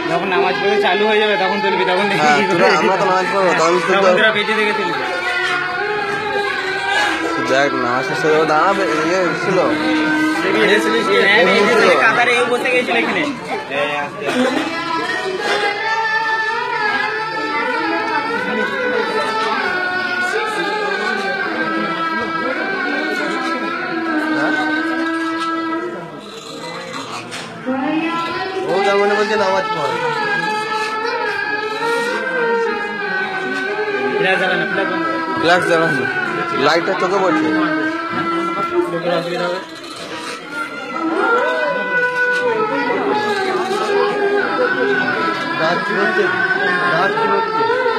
যখন নামাজ পড়ে চালু হয়ে যাবে তখন তুলবি, তখন আমরা তো নামাজ পড়বো তখন পেটে থেকে তুলবি। দেখ নামাজ শেষ হয়ে যাবে, দাঁড়াবে ইয়ে ছিল কাতারে বসে গেছিল এখানে। ও মনে বলছে নামাজ পড়ে ফ্ল্যাশ জ্বালানো, লাইটটা চোখে পড়ছে। অসুবিধা হবে। গাছ কি হচ্ছে, গাছ কি হচ্ছে।